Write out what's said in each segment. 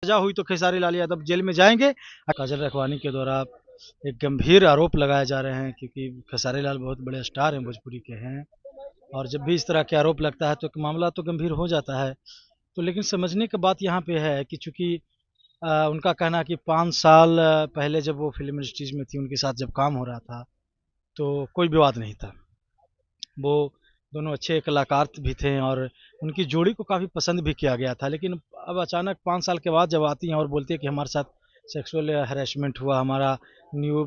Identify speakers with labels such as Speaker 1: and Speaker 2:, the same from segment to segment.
Speaker 1: सजा हुई तो खेसारी लाल यादव जेल में जाएंगे। काजल रखवानी के द्वारा एक गंभीर आरोप लगाए जा रहे हैं, क्योंकि खेसारी लाल बहुत बड़े स्टार हैं, भोजपुरी के हैं, और जब भी इस तरह के आरोप लगता है तो मामला तो गंभीर हो जाता है। तो लेकिन समझने की बात यहाँ पे है कि चूंकि उनका कहना कि 5 साल पहले जब वो फिल्म इंडस्ट्रीज में थी, उनके साथ जब काम हो रहा था तो कोई विवाद नहीं था। वो दोनों अच्छे कलाकार भी थे और उनकी जोड़ी को काफ़ी पसंद भी किया गया था। लेकिन अब अचानक 5 साल के बाद जब आती हैं और बोलती है कि हमारे साथ सेक्सुअल हैरेसमेंट हुआ, हमारा न्यू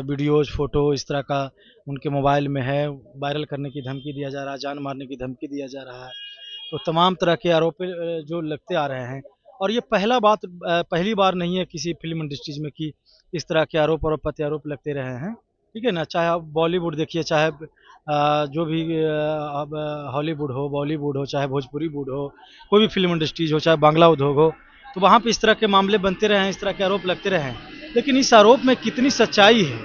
Speaker 1: वीडियोज़ फ़ोटो इस तरह का उनके मोबाइल में है, वायरल करने की धमकी दिया जा रहा है, जान मारने की धमकी दिया जा रहा है, तो तमाम तरह के आरोप जो लगते आ रहे हैं। और ये पहली बार नहीं है किसी फिल्म इंडस्ट्रीज में कि इस तरह के आरोप और प्रत्यारोप लगते रहे हैं। ठीक है ना, चाहे आप बॉलीवुड देखिए, चाहे जो भी अब हॉलीवुड हो, बॉलीवुड हो, चाहे भोजपुरी वुड हो, कोई भी फिल्म इंडस्ट्रीज हो, चाहे बांग्ला उद्योग हो, तो वहाँ पे इस तरह के मामले बनते रहे हैं, इस तरह के आरोप लगते रहे हैं। लेकिन इस आरोप में कितनी सच्चाई है,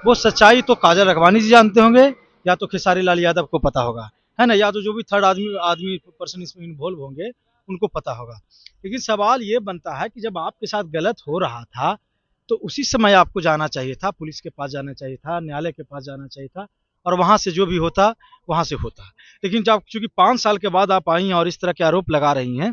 Speaker 1: वो सच्चाई तो काजल रखवानी जी जानते होंगे, या तो खेसारी लाल यादव को पता होगा, है ना, या तो जो भी थर्ड आदमी आदमी पर्सन इसमें इन्वॉल्व होंगे उनको पता होगा। लेकिन सवाल ये बनता है कि जब आपके साथ गलत हो रहा था तो उसी समय आपको जाना चाहिए था, पुलिस के पास जाना चाहिए था, न्यायालय के पास जाना चाहिए था, और वहां से जो भी होता वहां से होता। लेकिन जब चूंकि 5 साल के बाद आप आई हैं और इस तरह के आरोप लगा रही हैं,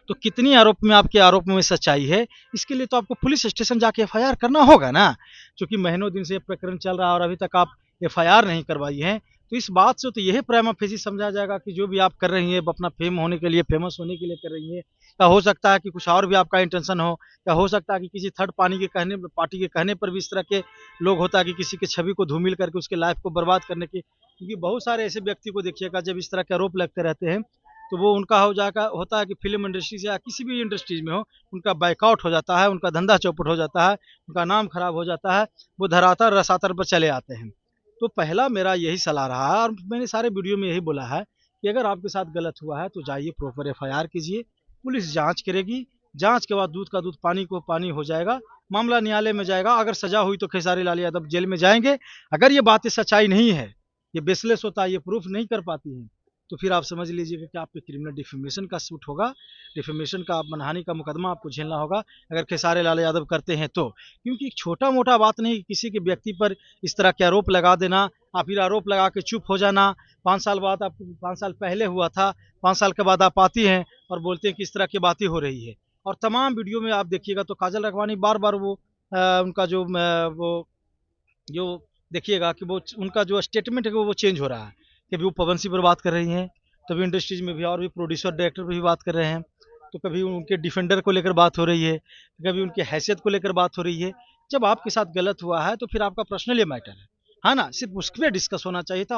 Speaker 1: तो कितनी आरोप में आपके आरोप में सच्चाई है, इसके लिए तो आपको पुलिस स्टेशन जाके एफआईआर करना होगा ना। क्योंकि महीनों दिन से ये प्रकरण चल रहा है और अभी तक आप एफआईआर नहीं करवाई है, तो इस बात से तो यही प्राइमा फेसी समझा जाएगा कि जो भी आप कर रही हैं अपना फेम होने के लिए, फेमस होने के लिए कर रही हैं। या हो सकता है कि कुछ और भी आपका इंटेंशन हो, या हो सकता है कि किसी थर्ड पार्टी के कहने पर भी इस तरह के लोग होता है कि किसी की छवि को धूमिल करके उसके लाइफ को बर्बाद करने की। क्योंकि बहुत सारे ऐसे व्यक्ति को देखिएगा, जब इस तरह के आरोप लगते रहते हैं तो वो उनका हो जाएगा, होता है कि फिल्म इंडस्ट्रीज या किसी भी इंडस्ट्रीज में हो, उनका बैकआउट हो जाता है, उनका धंधा चौपट हो जाता है, उनका नाम खराब हो जाता है, वो धरातल रसातल पर चले आते हैं। तो पहला मेरा यही सलाह रहा है, और मैंने सारे वीडियो में यही बोला है कि अगर आपके साथ गलत हुआ है तो जाइए, प्रॉपर एफआईआर कीजिए, पुलिस जांच करेगी, जांच के बाद दूध का दूध पानी को पानी हो जाएगा, मामला न्यायालय में जाएगा। अगर सजा हुई तो खेसारी लाल यादव जेल में जाएंगे। अगर ये बातें सच्चाई नहीं है, ये बेसलेस होता है, ये प्रूफ नहीं कर पाती हैं, तो फिर आप समझ लीजिएगा कि आप पे क्रिमिनल डिफेमेशन का सूट होगा, डिफेमेशन का, मानहानि का मुकदमा आपको झेलना होगा, अगर खेसारी लाल यादव करते हैं तो। क्योंकि एक छोटा मोटा बात नहीं, किसी के व्यक्ति पर इस तरह के आरोप लगा देना, आप फिर आरोप लगा के चुप हो जाना। 5 साल बाद, आप 5 साल पहले हुआ था, 5 साल के बाद आप आती हैं और बोलते हैं कि इस तरह की बातें हो रही है। और तमाम वीडियो में आप देखिएगा तो काजल रखवानी बार बार वो उनका जो वो जो देखिएगा कि वो उनका जो स्टेटमेंट है वो चेंज हो रहा है। कभी वो पवन सिंह पर बात कर रही हैं, तभी इंडस्ट्रीज में भी और भी प्रोड्यूसर डायरेक्टर पर भी बात कर रहे हैं, तो कभी उनके डिफेंडर को लेकर बात हो रही है, कभी उनकी हैसियत को लेकर बात हो रही है। जब आपके साथ गलत हुआ है तो फिर आपका पर्सनल ये मैटर है ना, सिर्फ उस पर डिस्कस होना चाहिए था।